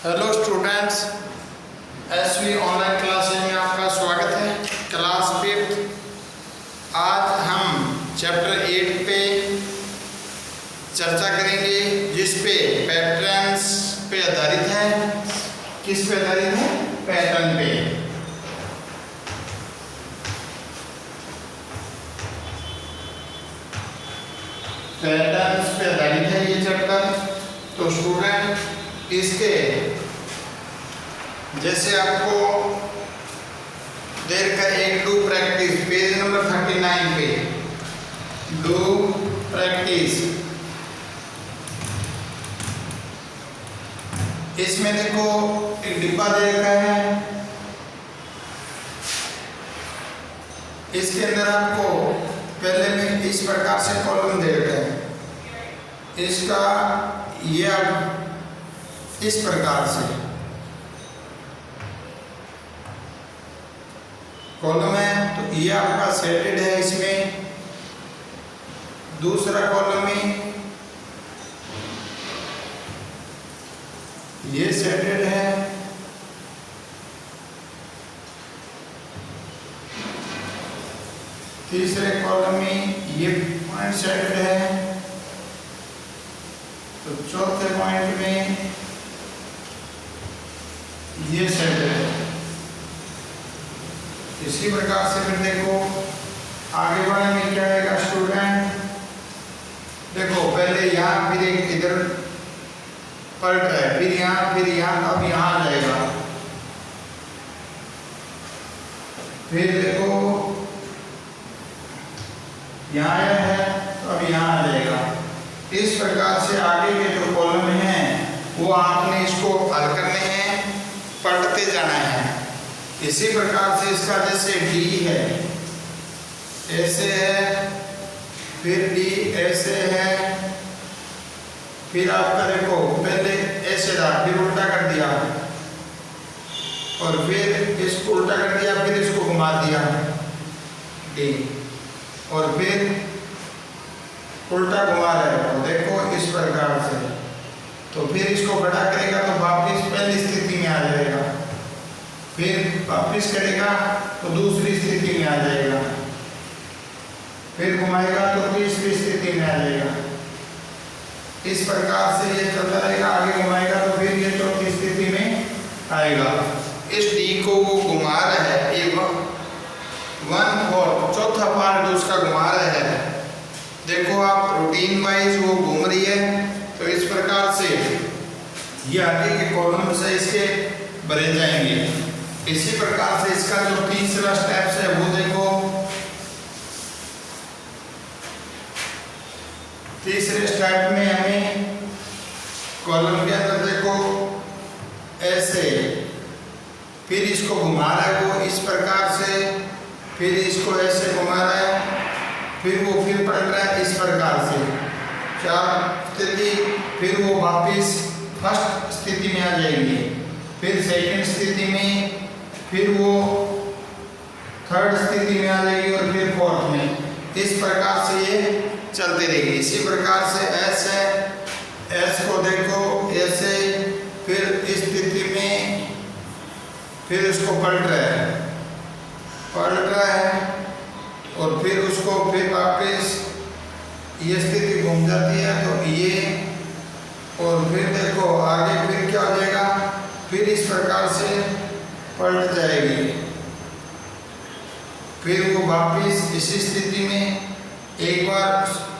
Hello students, SV online classes में आपका स्वागत है। क्लास 5 आज हम चैप्टर 8 पे चर्चा करेंगे, जिस पे पैटर्न्स पे आधारित है। किस पे आधारित है? पैटर्न पे। पैटर्न्स पे आधारित है ये चैप्टर। तो स्टूडेंट इसके जैसे आपको देर का एक डू प्रैक्टिस पेज नंबर 39 पे डू प्रैक्टिस, इसमें देखो एक डिब्बा दे रखा है। इसके अंदर आपको पहले में इस प्रकार से कॉलम दे रखा है। इसका ये अब इस प्रकार से कॉलम है, तो ये आपका सेटेड है। इसमें दूसरा कॉलम में ये सेटेड है। तीसरे कॉलम में ये पॉइंट सेटेड है। तो चौथे पॉइंट में ये सेटेड है। इसी प्रकार से फिर देखो आगे बढ़ने में क्या आएगा स्टूडेंट। देखो पहले यहाँ, फिर एक इधर पलट रहा है, फिर यहाँ, अब यहाँ आ जाएगा। फिर देखो यहाँ आया है, तो अब यहाँ आ जाएगा। इस प्रकार से आगे के जो कॉलम हैं वो आपने इसको हल करने हैं, पलटते जाना है। इसी प्रकार से इसका जैसे डी है, ऐसे है, फिर डी ऐसे है, फिर आपका देखो पहले ऐसे रहा, फिर उल्टा कर दिया, और फिर इसको उल्टा कर दिया, फिर इसको घुमा दिया डी, और फिर उल्टा घुमा रहे हो। देखो इस प्रकार से। तो फिर इसको बड़ा करेगा तो वापिस पहली स्थिति में आ जाएगा, फिर वापिस करेगा तो दूसरी स्थिति में आ जाएगा, फिर घुमाएगा तो तीसरी स्थिति में आ जाएगा। इस प्रकार से ये चलता रहेगा। आगे घुमाएगा तो फिर ये चौथी स्थिति में आएगा। इस डी को वो घुमा रहा है, ये 1/4 चौथा पार्ट उसका घुमा रहा है। देखो आप रूटीन वाइज वो घूम रही है। तो इस प्रकार से ये आगे के कॉलम से इसके भरे जाएंगे। इसी प्रकार से इसका जो तीसरा स्टेप्स है वो देखो। तीसरे स्टेप में हमें कॉलम के अंदर देखो ऐसे, फिर इसको घुमा रहा है वो इस प्रकार से, फिर इसको ऐसे घुमा रहा है, फिर वो फिर पलट रहा है इस प्रकार से। 4 स्थिति, फिर वो वापिस फर्स्ट स्थिति में आ जाएगी, फिर सेकंड स्थिति में, फिर वो थर्ड स्थिति में आ जाएगी, और फिर फोर्थ में। इस प्रकार से ये चलते रहेगी। इसी प्रकार से एस है, एस को देखो ऐसे, फिर इस स्थिति में, फिर इसको पलट रहा है, और फिर उसको फिर वापस ये स्थिति घूम जाती है, तो ये, और फिर देखो आगे फिर क्या हो जाएगा, फिर इस प्रकार से पलट जाएगी, फिर वो वापस इसी स्थिति में एक बार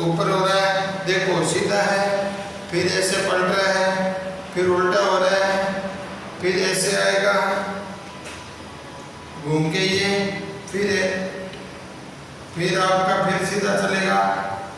ऊपर हो रहा है, देखो सीधा है, फिर ऐसे पलट रहा है, फिर उल्टा हो रहा है, फिर ऐसे आएगा घूम के ये, फिर आपका फिर सीधा चलेगा,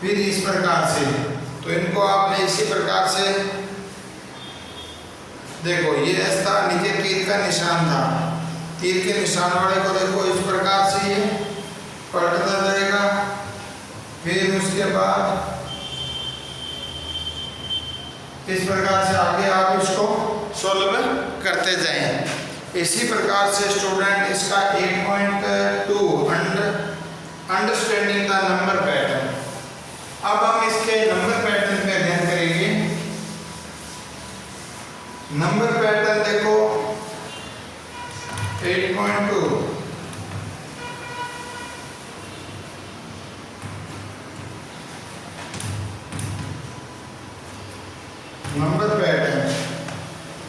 फिर इस प्रकार से। तो इनको आपने इसी प्रकार से देखो, ये ऐसा नीचे तीर का निशान था, तीर के निशान वाले को देखो इस प्रकार से ये पलटता जाएगा। फिर उसके बाद इस प्रकार से आगे आप इसको सॉल्व करते जाएं। इसी प्रकार से स्टूडेंट इसका 8.2 अंडरस्टैंडिंग द नंबर पैटर्न। अब हम इसके नंबर पैटर्न पे अध्ययन करेंगे। नंबर पैटर्न देखो 8.2, नंबर पैटर्न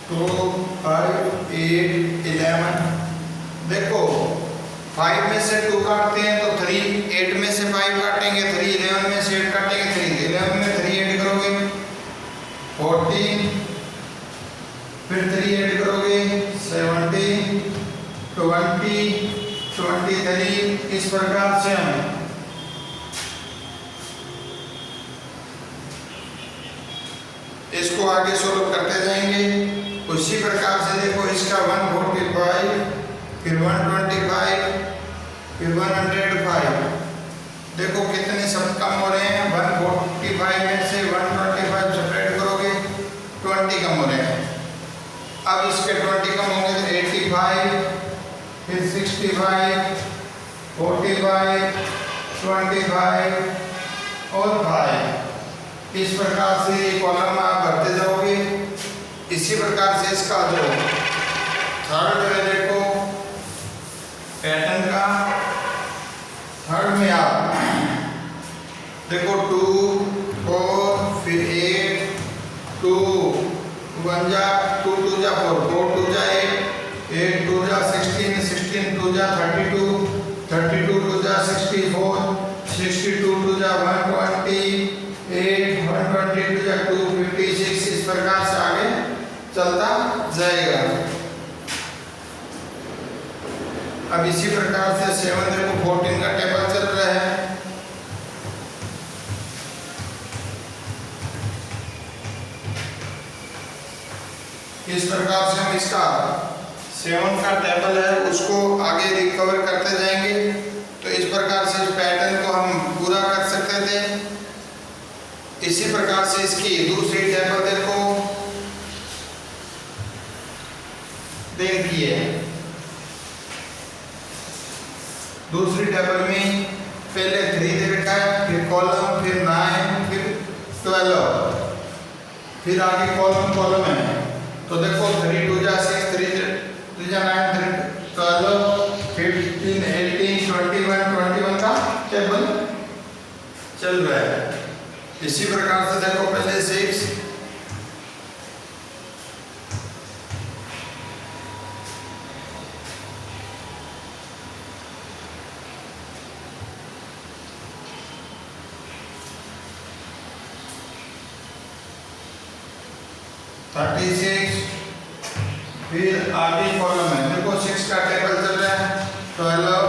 2, 5, 8, 11। देखो 5 में से 2 काटते हैं तो 3, 8 में से 5 काटेंगे 3, 11 में से 8 काटेंगे 3, 11 में 3 ऐड करोगे 14, फिर 3 ऐड करोगे 17, 20, 23। इस प्रकार से हम इसको आगे सोल्व करते जाएंगे। उसी प्रकार से देखो इसका 145, फिर 125, फिर 105। देखो कितने शब्द कम हो रहे हैं। 145 में से 125 सेपरेट करोगे 20 कम हो रहे हैं। अब इसके 20 कम होंगे तो 85, फिर 65, 45, 25 और 5। इस प्रकार से ये कॉलम आप भरते जाओगे। इसी प्रकार से इसका जो थर्ड है देखो पैटर्न का, थर्ड में आप देखो 2, 4, फिर 8, 2, 1 जा 2, 2 जा 4, 4 2 जा 8, 8 2 जा 16, 16 2 जा 32, 32 2 जा 64, 62 2 जा 128, 122 जा 256। इस प्रकार से आगे चलता जाएगा। अब इसी प्रकार से 7 देखो 14 का टेबल चल रहा है। इस प्रकार से हम इसका 7 का टेबल है उसको आगे रिकवर करते जाएंगे। तो इस प्रकार से इस पैटर्न को हम पूरा कर सकते थे। इसी प्रकार से इसकी दूसरी टेबल देखो देखिए। दूसरी टेबल में पहले 3 दे रखा है, फिर कॉलम, फिर 9, फिर 12, फिर आगे कॉलम कॉलम है। तो देखो 3 2 जा 6, 3 जा 9, 3 12, 15, 18, 21 का टेबल चल रहा है। इसी प्रकार से देखो पहले 6, फिर आगे कॉलम है। देखो 6 का टेबल चल रहा है 12,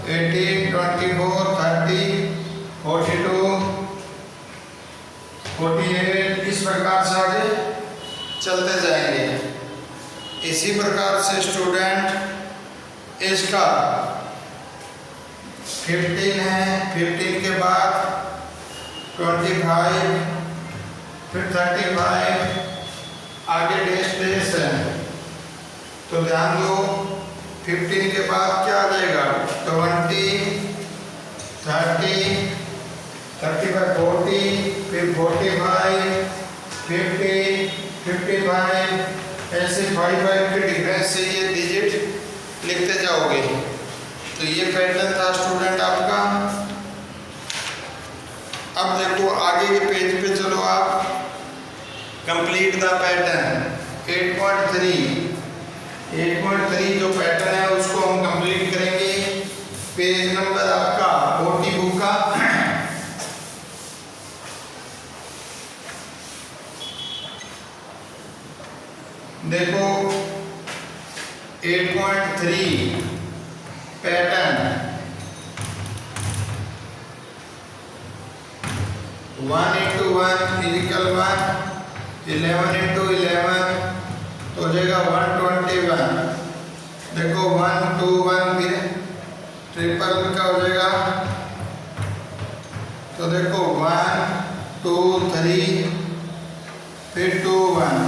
18, 24, 30, 42, 48। इस प्रकार से आगे चलते जाएंगे। इसी प्रकार से स्टूडेंट इसका 15 है, 15 के बाद 25, फिर 35, आगे डैश है। तो ध्यान दो 15 के बाद क्या आ जाएगा 20, 30, 35, 40, फिर 45, 50, 55। ऐसे 5 के डिफरेंस से ये डिजिट लिखते जाओगे। तो ये पैटर्न था स्टूडेंट आपका। अब देखो आगे के पेज पे चलो आप। कंप्लीट द पैटर्न 8.3 जो पैटर्न है उसको हम कंप्लीट करेंगे। पेज नंबर आपका 40 बुक का देखो 8.3 पैटर्न 1 into 1 इक्वल 1, 11 into 11 तो हो जाएगा 121। देखो 1 2 1 फिर ट्रिपल का हो जाएगा। तो देखो 1 2 3 फिर 2 1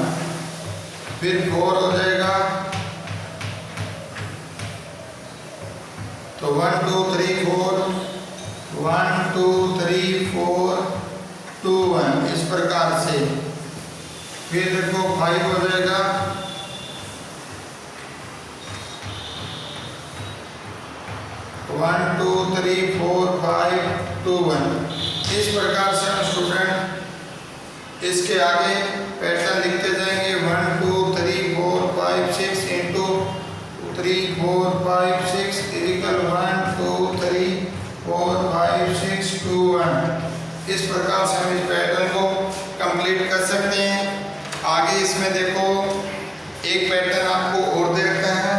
फिर 4 हो जाएगा। तो 1 2 3 4 1 2 3 4 2 1 इस प्रकार से। फिर देखो 5 हो जाएगा। 1 2 3 4 5 2 1। इस प्रकार से हम स्टूडेंट इसके आगे पैटर्न लिखते जाएंगे। 1 2 3 4 5 6 इंटू 3 4 5 6 इक्वल 1 2 3 4 5 6 2 1। इस प्रकार से हम इस पैटर्न को कंप्लीट कर सकते हैं। आगे इसमें देखो एक पैटर्न आपको और दे रखा है।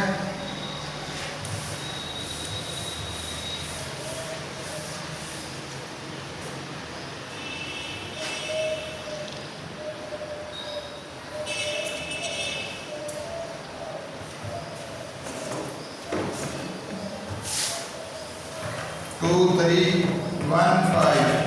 टू 3 1 5।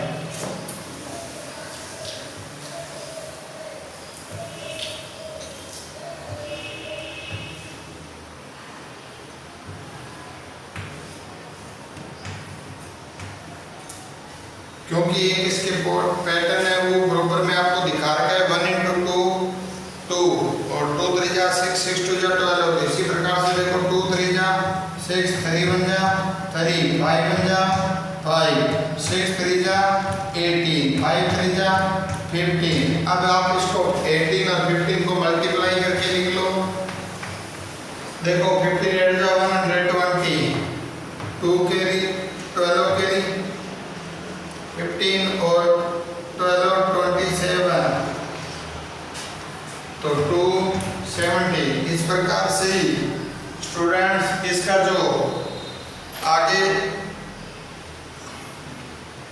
क्योंकि एक इसके पैटर्न है वो बराबर में आपको दिखा रखा है 1 इंटू 2 2 और 2 3 जा 6 6 2 जा 12 होती है। इसी प्रकार से देखो 2 3 जा 6 3 1 जा 3 5 1 जा 5 6 3 जा 18 5 3 जा 15। अब आप इसको 18 और 15 को मल्टीप्लाई करके लिख लो। देखो 15 8 जा 120 2 कैरी 12 कैरी 15 और 12 27 तो 270। इस प्रकार से स्टूडेंट्स इसका जो आगे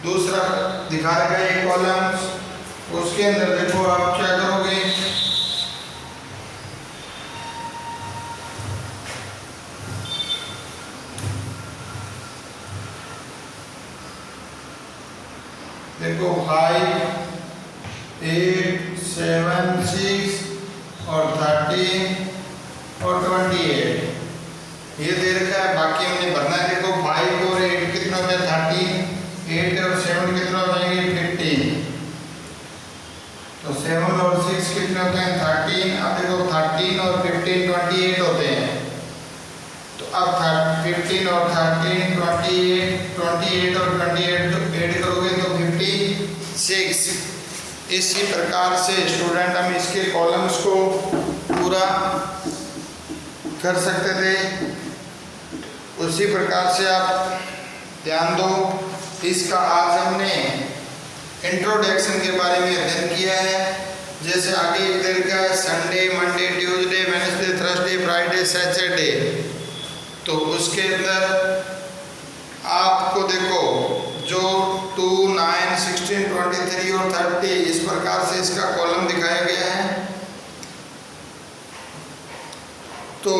दूसरा दिखा रखा है कॉलम्स, उसके अंदर देखो आप क्या करोगे। देखो 5 8 7 6 और 13 और 28 ये दे रखा है। बाकी हमने भरना है। देखो 5 और 8 कितना हो गया 13, 8 और 7 कितना हो जाएंगे 15, तो 7 और 6 कितने होते हैं 13। अब देखो 13 और 15 28 होते हैं। तो अब 15 और 13 28 और 28 जो ऐड करोगे तो 56। इसी प्रकार से स्टूडेंट हम इसके कॉलम्स को पूरा कर सकते थे। उसी प्रकार से आप ध्यान दो। इसका आज हमने इंट्रोडक्शन के बारे में अध्ययन किया है। जैसे आगे इधर का Sunday Monday Tuesday Wednesday Thursday Friday Saturday, तो उसके अंदर आपको देखो जो 2 9 16 23 और 30 इस प्रकार से इसका कॉलम दिखाया गया है। तो